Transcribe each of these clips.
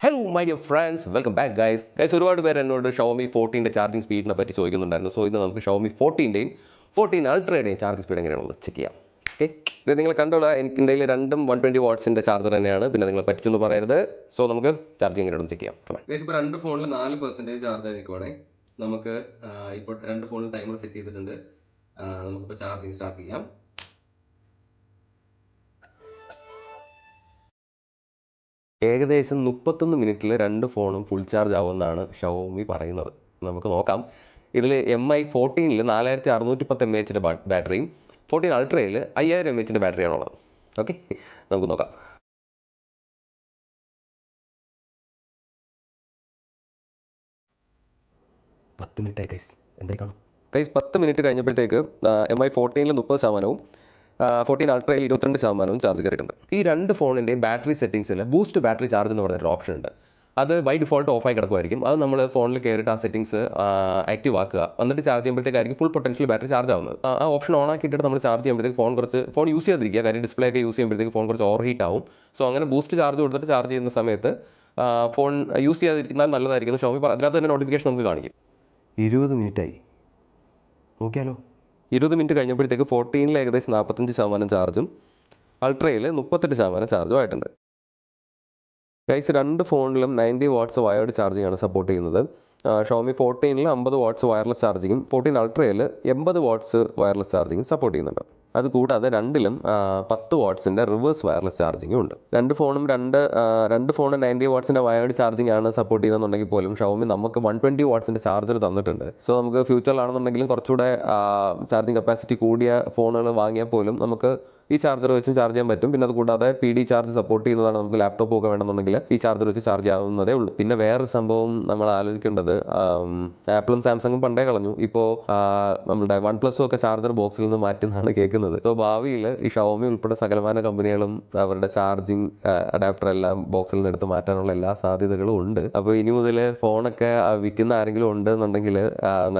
Hello my dear friends, welcome back guys. ഒരുപാട് പേര് എന്നോട് ഷവോമി 14 ചാർജിങ് സ്പീഡിനെ പറ്റി ചോദിക്കുന്നുണ്ടായിരുന്നു. സോ ഇന്ന് നമുക്ക് ഷവോമി 14 14 അൾട്രയുടെയും ചാർജിങ് സ്പീഡ് എങ്ങനെയാണെന്ന് ചെക്ക് ചെയ്യാം. ഓക്കെ, ഇത് നിങ്ങൾ കണ്ടോളാം. എനിക്ക് എൻ്റെ രണ്ടും 120 വാട്ട്സിൻ്റെ ചാർജർ തന്നെയാണ്. പിന്നെ നിങ്ങൾ പറ്റിച്ചെന്ന് പറയരുത്. സോ നമുക്ക് ചാർജിങ് എങ്ങനെയാണെന്ന് ചെക്ക് ചെയ്യാം. ഗൈസ്, ഇപ്പോൾ രണ്ട് ഫോണിൽ 4% ചാർജ് നിൽക്കുവാണേ. നമുക്ക് ഇപ്പോൾ രണ്ട് ഫോണിൽ ടൈമർ സെറ്റ് ചെയ്തിട്ടുണ്ട്. നമുക്കിപ്പോൾ ചാർജിങ് സ്റ്റാർട്ട് ചെയ്യാം. ഏകദേശം 31 മിനിറ്റിൽ രണ്ട് ഫോണും ഫുൾ ചാർജ് ആവുമെന്നാണ് ഷവോമി പറയുന്നത്. നമുക്ക് നോക്കാം. ഇതിൽ MI 14 4610 mAh ബാറ്ററിയും 14 അൾട്രയിൽ 5000 mAh ബാറ്ററിയാണുള്ളത്. ഓക്കെ, നമുക്ക് നോക്കാം. പത്ത് മിനിറ്റായി ഗൈസ്, എന്തായി കാണും ഗൈസ്. 10 മിനിറ്റ് കഴിഞ്ഞപ്പോഴത്തേക്ക് MI 14 30%, 14 അൾട്രയിൽ 22% ചാർജ് കയറിയിട്ടുണ്ട്. ഈ രണ്ട് ഫോണിൻ്റെയും ബാറ്ററി സെറ്റിംഗ്സിൽ ബൂസ്റ്റ് ബാറ്ററി ചാർജ് എന്ന് പറഞ്ഞൊരു ഓപ്ഷൻ ഉണ്ട്. അത് ബൈ ഡിഫോൾട്ട് ഓഫായി കിടക്കുമായിരിക്കും. അത് നമ്മൾ ഫോണിൽ കയറിയിട്ട് ആ സെറ്റിംഗ്സ് ആക്റ്റീവ് ആക്കുക. എന്നിട്ട് ചാർജ് ചെയ്യുമ്പോഴത്തേക്കായിരിക്കും ഫുൾ പൊട്ടൻഷ്യൽ ബാറ്ററി ചാർജ് ആവുന്നത്. ആ ഓപ്ഷൻ ഓൺ ആക്കിയിട്ട് നമ്മൾ ചാർജ് ചെയ്യുമ്പോഴത്തേക്ക് ഫോൺ യൂസ് ചെയ്യാതിരിക്കുക. കാര്യം ഡിസ്പ്ലേ ഒക്കെ യൂസ് ചെയ്യുമ്പോഴത്തേക്ക് ഫോൺ കുറച്ച് ഓവർ ഹീറ്റ് ആവും. സോ അങ്ങനെ ബൂസ്റ്റ് ചാർജ് കൊടുത്തിട്ട് ചാർജ് ചെയ്യുന്ന സമയത്ത് ഫോൺ യൂസ് ചെയ്യാതിരിക്കുന്നത് നല്ലതായിരിക്കും. ഷോമി അതിനകത്ത് തന്നെ നോട്ടിഫിക്കേഷൻ നമുക്ക് കാണിക്കും. 20 മിനിറ്റായി, നോക്കിയാലോ. 20 മിനിറ്റ് കഴിഞ്ഞപ്പോഴത്തേക്ക് 14 ഏകദേശം 45% ചാർജും അൾട്രയിൽ 38% ചാർജും ആയിട്ടുണ്ട്. ഗൈസ്, രണ്ട് ഫോണിലും 90 വാട്ട്സ് വയർഡ് ചാർജിങ് ആണ് സപ്പോർട്ട് ചെയ്യുന്നത്. ഷോമി 14 50 വാട്ട്സ് വയർലെസ് ചാർജിങ്ങും 14 അൾട്രയിൽ 80 വാട്ട്സ് വയർലെസ് ചാർജിങ്ങും സപ്പോർട്ട് ചെയ്യുന്നുണ്ട്. അതുകൂടാതെ രണ്ടിലും 10 വാട്ട്സിൻ്റെ റിവേഴ്സ് വയർലെസ് ചാർജിങ്ങും ഉണ്ട്. രണ്ട് ഫോണും 90 വാട്ട്സിൻ്റെ വയർഡ് ചാർജിങ് ആണ് സപ്പോർട്ട് ചെയ്യുന്നുണ്ടെങ്കിൽ പോലും ഷവോമി നമുക്ക് 120 വാട്ട്സിൻ്റെ ചാർജർ തന്നിട്ടുണ്ട്. സോ നമുക്ക് ഫ്യൂച്ചറിലാണെന്നുണ്ടെങ്കിലും കുറച്ചുകൂടെ ചാർജിങ് കപ്പാസിറ്റി കൂടിയ ഫോണുകൾ വാങ്ങിയാൽ പോലും നമുക്ക് ഈ ചാർജർ വെച്ചും ചാർജ് ചെയ്യാൻ പറ്റും. പിന്നെ അതുകൂടാതെ PD ചാർജ് സപ്പോർട്ട് ചെയ്യുന്നതാണ്. നമുക്ക് ലാപ്ടോപ്പ് ഒക്കെ വേണമെന്നുണ്ടെങ്കിൽ ഈ ചാർജർ വെച്ച് ചാർജ് ചെയ്യാവുന്നതേ ഉള്ളൂ. പിന്നെ വേറൊരു സംഭവം നമ്മൾ ആലോചിക്കേണ്ടത്, ആപ്പിളും സാംസങ്ങും പണ്ടേ കളഞ്ഞു. ഇപ്പോൾ നമ്മുടെ OnePlus ഒക്കെ ചാർജർ ബോക്സിൽ നിന്ന് മാറ്റുന്നതാണ് കേൾക്കുന്നത്. സോ ഭാവിയിൽ ഈ ഷവോമി ഉൾപ്പെടെ സകലമാന കമ്പനികളും അവരുടെ ചാർജിങ് അഡാപ്റ്റർ എല്ലാം ബോക്സിൽ നിന്ന് എടുത്ത് മാറ്റാനുള്ള എല്ലാ സാധ്യതകളും ഉണ്ട്. അപ്പോൾ ഇനി മുതൽ ഫോണൊക്കെ വിൽക്കുന്ന ആരെങ്കിലും ഉണ്ടെന്നുണ്ടെങ്കിൽ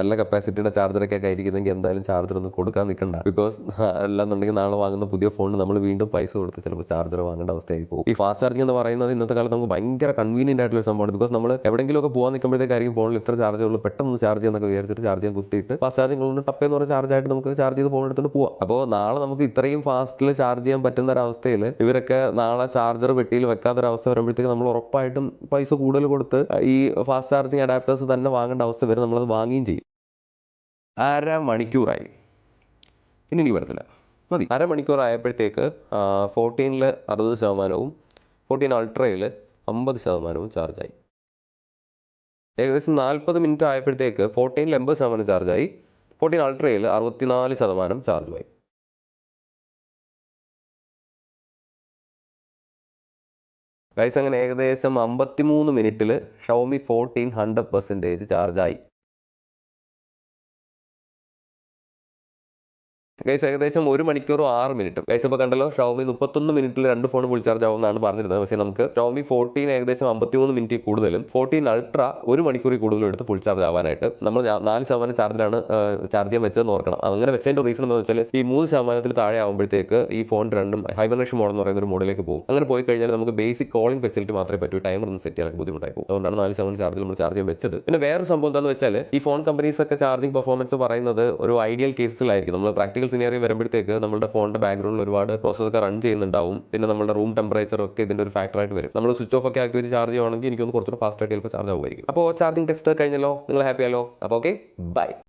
നല്ല കപ്പാസിറ്റിയുടെ ചാർജറൊക്കെ ആയിരിക്കുന്നെങ്കിൽ എന്തായാലും ചാർജർ ഒന്നും കൊടുക്കാൻ നിൽക്കണ്ട. ബിക്കോസ് അല്ലാന്നുണ്ടെങ്കിൽ നാളെ വാങ്ങുന്ന പുതിയ ഫോണിന് നമ്മൾ വീണ്ടും പൈസ കൊടുത്ത് ചിലപ്പോൾ ചാർജർ വാങ്ങേണ്ട അവസ്ഥയായി പോകും. ഈ ഫാസ്റ്റ് ചാർജിങ് എന്ന് പറയുന്നത് ഇന്നത്തെ കാലത്ത് നമുക്ക് ഭയങ്കര കൺവീനിയൻ്റ് ആയിട്ടുള്ള സംഭവമാണ്. ബിക്കോസ് നമ്മൾ എവിടെയെങ്കിലുമൊക്കെ പോകാൻ നിൽക്കുമ്പോഴത്തേക്കായിരിക്കും ഫോണിൽ ഇത്ര ചാർജ് ഉള്ളൂ, പെട്ടെന്ന് ചാർജ് ചെയ്യുന്നൊക്കെ വിചാരിച്ചിട്ട് ചാർജ് ചെയ്യാൻ കുത്തിയിട്ട് ഫാസ്റ്റ് ചാർജിങ് കൊണ്ട് ടപ്പേന്ന് പറഞ്ഞ ചാർജായിട്ട് നമുക്ക് ചാർജ് ചെയ്ത് ഫോൺ എടുത്തുകൊണ്ട് പോകാം. അപ്പോൾ നാളെ നമുക്ക് ഇത്രയും ഫാസ്റ്റിൽ ചാർജ് ചെയ്യാൻ പറ്റുന്ന ഒരവസ്ഥയിൽ ഇവരൊക്കെ നാളെ ചാർജർ പെട്ടിയിൽ വെക്കാത്തൊരവസ്ഥ വരുമ്പോഴത്തേക്ക് നമ്മൾ ഉറപ്പായിട്ടും പൈസ കൂടുതൽ കൊടുത്ത് ഈ ഫാസ്റ്റ് ചാർജിങ് അഡാപ്റ്റേഴ്സ് തന്നെ വാങ്ങേണ്ട അവസ്ഥ വരും. നമ്മളത് വാങ്ങുകയും ചെയ്യും. അരമണിക്കൂറായി, ഇനി എനിക്ക് വരത്തില്ല, മതി. അരമണിക്കൂർ ആയപ്പോഴത്തേക്ക് 14 60%, 14 അൾട്രയിൽ 50% ചാർജായി. ഏകദേശം 40 മിനിറ്റ് ആയപ്പോഴത്തേക്ക് 14 80% ചാർജായി, 14 അൾട്രയിൽ 64% ചാർജുമായി. ഗൈസ്, അങ്ങനെ ഏകദേശം 53 മിനിറ്റിൽ ഷവോമി 14 100% ചാർജായി. ഗൈസ്, ഏകദേശം 1 മണിക്കൂറും 6 മിനിറ്റും. ഗൈസ്, ഇപ്പോൾ കണ്ടല്ലോ, ഷവോമി 31 മിനിറ്റിൽ രണ്ട് ഫോൺ ഫുൾ ചാർജ് ആവുമെന്നാണ് പറഞ്ഞിരുന്നത്. പക്ഷേ നമുക്ക് ഷവോമി 14 ഏകദേശം 53 മിനിറ്റ് കൂടുതലും 14 അൾട്ര 1 മണിക്കൂറിൽ കൂടുതലും എടുത്ത് ഫുൾ ചാർജ് ആവാനായിട്ട് നമ്മൾ 4% ചാർജിലാണ് ചാർജ് ചെയ്യാൻ വെച്ചതെന്ന് ഓർക്കണം. അങ്ങനെ വെച്ചതിൻ്റെ റീസൺ എന്ന് വെച്ചാൽ ഈ 3% താഴെ ആകുമ്പോഴത്തേക്ക് ഈ ഫോൺ രണ്ടും ഹൈബർനേഷൻ മോഡ് എന്ന് പറയുന്ന ഒരു മോഡിലേക്ക് പോകും. അങ്ങനെ പോയി കഴിഞ്ഞാൽ നമുക്ക് ബേസിക് കോളിംഗ് ഫെസിലിറ്റി മാത്രമേ പറ്റൂ. ടൈമർ ഒന്ന് സെറ്റ് ചെയ്യാൻ ബുദ്ധിമുട്ടായി പോകും. അതുകൊണ്ടാണ് 4% ചാർജിൽ നമ്മൾ ചാർജ് ചെയ്യാൻ വെച്ചത്. പിന്നെ വേറെ സംഭവം എന്താണെന്ന് വെച്ചാൽ ഈ ഫോൺ കമ്പനീസ് ഒക്കെ ചാർജിങ് പെർഫോമൻസ് പറയുന്നത് ഒരു ഐഡിയൽ കേസിലായിരിക്കും. നമ്മൾ പ്രാക്ടിക്കൽ സിനാരിയോ വരുമ്പോഴത്തേക്ക് നമ്മുടെ ഫോണിന്റെ ബാക്ക്ഗ്രൗണ്ടിൽ ഒരുപാട് പ്രോസസ്സൊക്കെ റൺ ചെയ്യുന്നുണ്ടാവും. പിന്നെ നമ്മുടെ റൂം ടെമ്പറേച്ചർ ഒക്കെ ഇതിന്റെ ഒരു ഫാക്ടറായിട്ട് വരും. നമ്മൾ സ്വിച്ച് ഓഫ് ഒക്കെ ആക്കി വെച്ച് ചാർജ് ചെയ്യുവാണെങ്കിൽ എനിക്കൊന്ന് കുറച്ചുകൂടെ ഫാസ്റ്റ് ആയിട്ട് ചിലപ്പോൾ ചാർജ് ആവുമായിരിക്കും. അപ്പോൾ ചാർജിങ് ടെസ്റ്റ് കഴിഞ്ഞല്ലോ, നിങ്ങൾ ഹാപ്പി ആയല്ലോ. അപ്പോൾ ഓക്കെ, ബൈ.